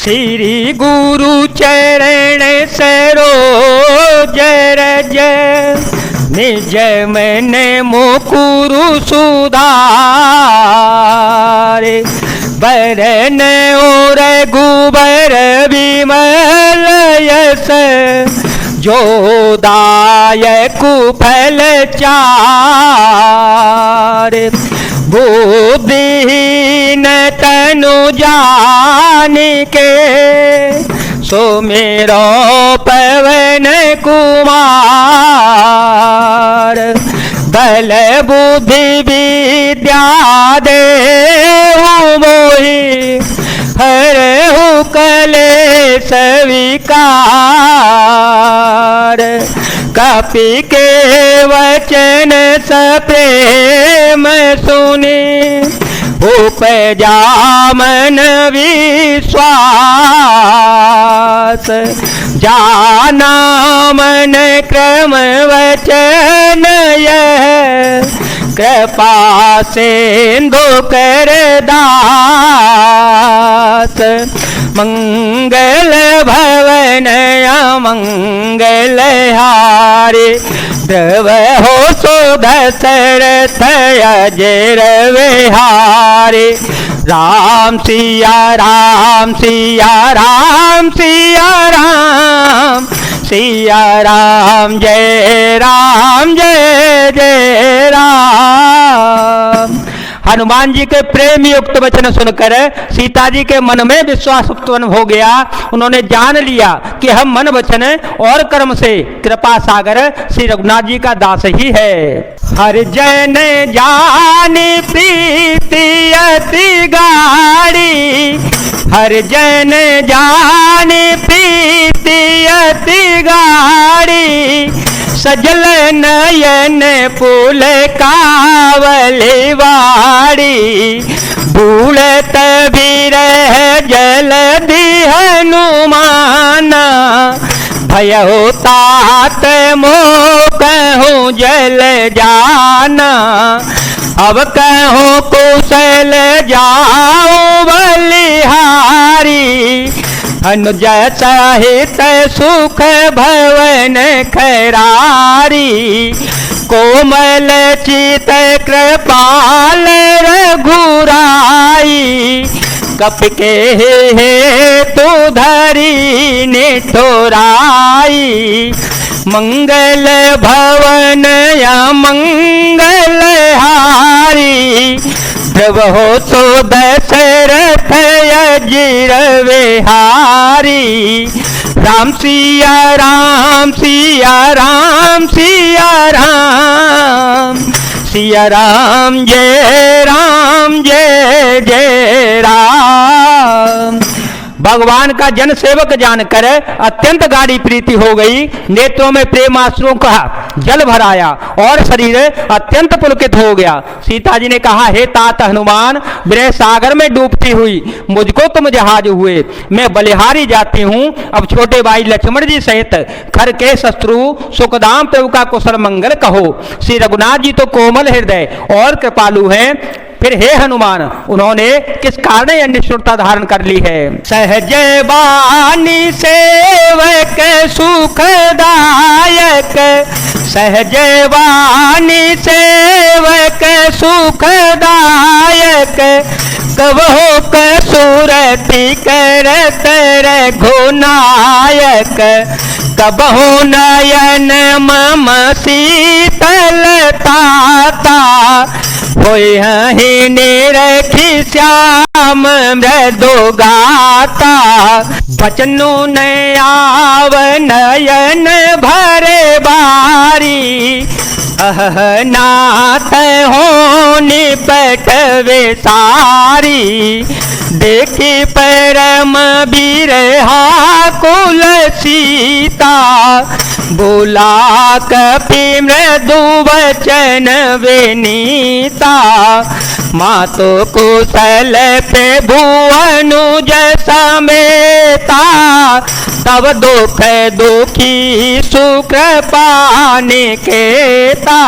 श्री गुरु चरण सरोज रज निज मन मुकुरु सुधारे बरन और गुबर विमल यस जो दायक फल चार बुद्धिहीन तनु जान के सुमेरो पवन कुमार बल बुद्धि विद्या देहु मोहि हरहु कलेश विकार कपि के वचन सप्रेम सुनि उपजा मन विश्वास जाना मन क्रम वचन यह कृपा सिंधु कर दास मंगल भवन अमंगल हारे द्रव हो सो दशरथ अजर विहारे राम सिया राम सिया राम सिया राम सिया राम जय जय राम। हनुमान जी के प्रेम युक्त वचन सुनकर सीता जी के मन में विश्वास उत्पन्न हो गया। उन्होंने जान लिया कि हम मन वचन और कर्म से कृपा सागर श्री रघुनाथ जी का दास ही है। हर जन जानी प्रीति अति गाड़ी हर जन जानी प्रीति अति गाड़ी सजल नयन पुल कावली वाड़ी भूलत बिरह जलधि हनुमाना भयो तात मोह कहूँ जल जाना अब कहूँ कुशल जाओ बलिहारी अनुज सहित सुख भवन खरारी कोमल चित कृपाल रघुराई कप के हे तू धरी निठुराई मंगल भवन या मंगल हारी प्रभ हो सो दशरथ अजिर विहारी राम सिया राम सिया राम सिया राम सिया राम जय जय राम। भगवान का जन सेवक जानकर अत्यंत गाढ़ी प्रीति हो गई। नेत्रों में प्रेम आंसुओं का जल भराया और शरीर अत्यंत पुलकित हो गया। सीता जी ने कहा, हे तात हनुमान, विरह सागर में डूबती हुई मुझको तुम जहाज हुए, मैं बलिहारी जाती हूँ। अब छोटे भाई लक्ष्मण जी सहित खर के शत्रु सुखदाम प्रभु का कुशल मंगल कहो। श्री रघुनाथ जी तो कोमल हृदय और कृपालु हैं, फिर हे हनुमान उन्होंने किस कारण यह निष्ठुरता धारण कर ली है। सहज बानी सेवक सुखदायक सहज बानी सेवक सुखदायक कबहो कसुरति करत रघुनायक कबहो नयन मम शीतलता होहि निरखि श्याम मृदु गाता बचनु नयाव नयन भरे बारी नाथ हो निपट विसारी देखी परम बिरहा कुल सीता बोला कपि मृदु वचन विनीता मातो कुशल पे भुवनुज समेता भव दुख दुखी सुकृपा निकेता,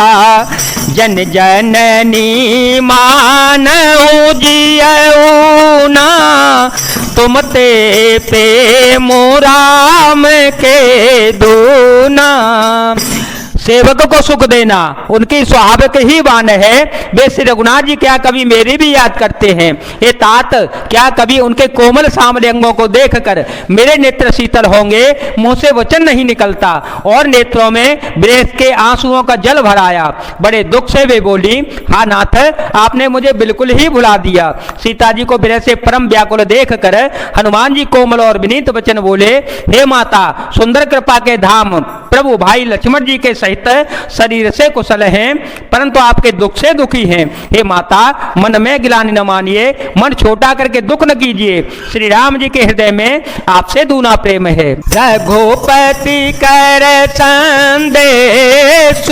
जन जननी मानऊ जियऊ ना, तुम ते प्रेम राम के दूना। सेवक को सुख देना उनकी स्वाभाविक ही वाण है। वे श्री रघुनाथ जी क्या कभी मेरी भी याद करते हैं? ये तात क्या कभी उनके कोमल सामने अंगों को देखकर मेरे नेत्र शीतल होंगे? मुंह से वचन नहीं निकलता और नेत्रों में विरह के आंसुओं का जल भराया। बड़े दुख से वे बोली, हाँ नाथ, आपने मुझे बिल्कुल ही भुला दिया। सीता जी को विरह से परम व्याकुल देख कर हनुमान जी कोमल और विनीत वचन बोले, हे माता, सुंदर कृपा के धाम प्रभु भाई लक्ष्मण जी के सहित शरीर से कुशल हैं, परंतु आपके दुख से दुखी हैं। हे माता, मन में गिलानी न मानिए, मन छोटा करके दुख न कीजिए। श्री राम जी के हृदय में आपसे दूना प्रेम है। रघुपति कर संदेश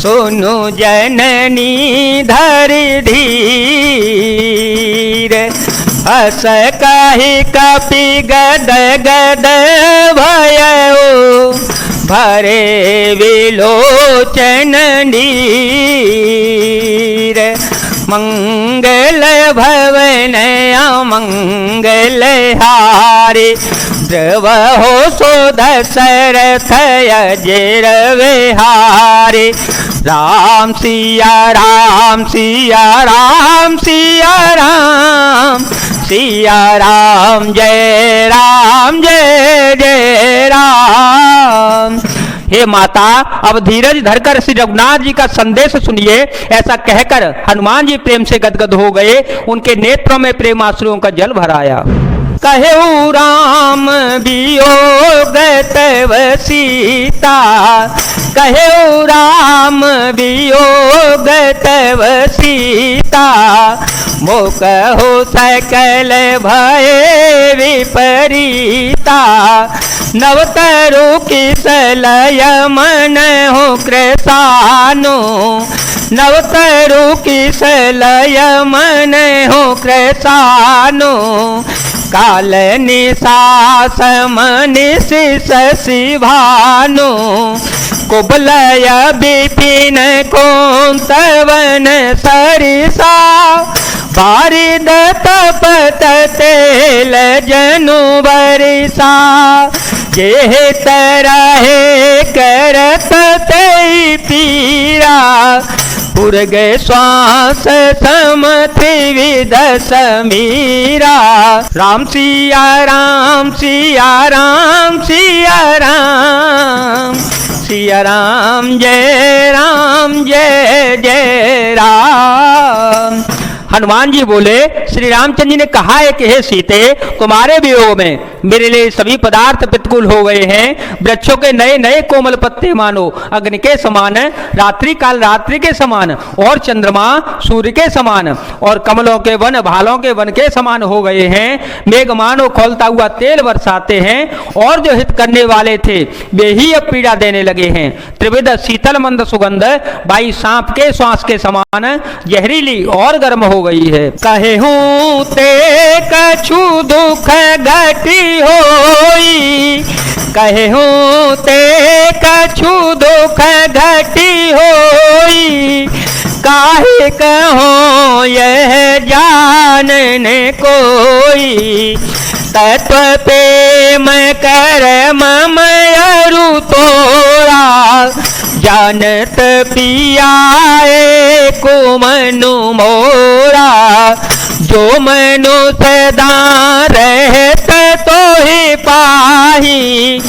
सुनु जननी धरि धीर, हस कहि कपि गद गद भयउ, भरे विलोचन नीर। मंगल भवन अमंगल हारे, द्रवहो सो दशरथ अजर विहारे। राम सिया राम सिया राम सिया राम, सिया राम जय जय राम। हे माता, अब धीरज धरकर श्री रघुनाथ जी का संदेश सुनिए। ऐसा कहकर हनुमान जी प्रेम से गदगद हो गए, उनके नेत्रों में प्रेमाश्रुओं का जल भराया। कहु राम वियोग तव सीता, कहु राम वियोग तव सीता, मोकहो सकल भय विपरीता। नवतरु किसलय मन हो कृतानो, नवतरु किसलय मन हो कृतानो। काल निशास मनिश शशिभानु, कुबलय विपिन कौंतवन सरिसा। बारिद तपत तेल जनु बरिसा, जेह तरहे करत तई पीरा। पुरग श्वास समथि विद समीरा। राम सिया राम सिया राम सिया राम, सिया राम जय जय राम। हनुमान जी बोले, श्री रामचंद्र जी ने कहा है कि हे सीते, तुम्हारे वियोग में मेरे लिए सभी पदार्थ प्रतिकूल हो गए हैं। वृक्षों के नए नए कोमल पत्ते मानो अग्नि के समान, रात्रि काल रात्रि के समान, और चंद्रमा सूर्य के समान, और कमलों के वन भालों के वन के समान हो गए हैं। मेघ मानो खौलता हुआ तेल बरसाते हैं, और जो हित करने वाले थे वे ही अब पीड़ा देने लगे हैं। त्रिविध शीतल मंद सुगंध बाई सांप के श्वास के समान जहरीली और गर्म हो गई है। कहे हूँ ते कछु दुख घटी होई, कहे हूँ ते कछु दुख घटी होई। काहे कहो यह जानने कोई, तत्व प्रेम कर मम अरु तोरा। जानत पियाए को मनु मोरा, जो मनु सदा रहत तो ही पाही।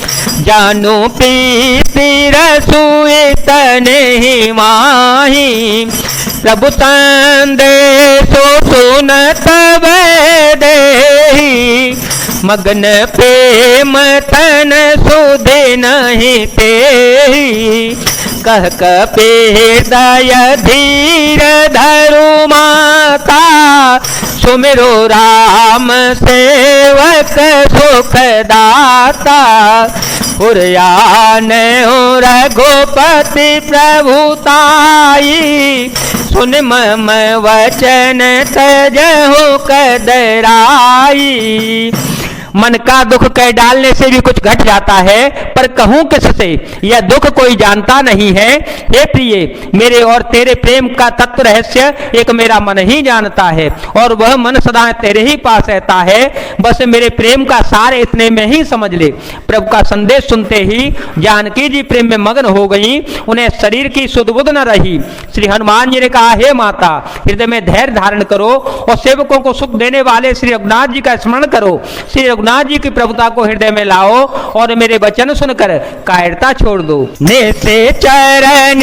जानू प्रीति रसुए तने ही माही, प्रभु संदेशो सुनत देही। मगन प्रेम तन सुधे नहीं तेही, कह कपे दया धीर धरु माता। सुमिरो राम सेवक सुख दाता, उरयान रघुपति प्रभुताई। सुन मम वचन तजहु कदराई, मन का दुख कह डालने से भी कुछ घट जाता है, पर कहूं किससे यह दुख कोई जानता नहीं है। हे प्रिय, मेरे और तेरे प्रेम का तत्व रहस्य एक मेरा मन ही जानता है, और वह मन सदा तेरे ही पास रहता है। बस मेरे प्रेम का सार इतने में ही समझ ले। प्रभु का संदेश सुनते ही जानकी जी प्रेम में मग्न हो गई, उन्हें शरीर की सुध बुध न रही। श्री हनुमान जी ने कहा, हे माता, हृदय में धैर्य धारण करो और सेवकों को सुख देने वाले श्री रघुनाथ जी का स्मरण करो। श्री रघुनाथ जी की प्रभुता को हृदय में लाओ और मेरे वचन सुनकर कायरता छोड़ दो। नेत्रे चरण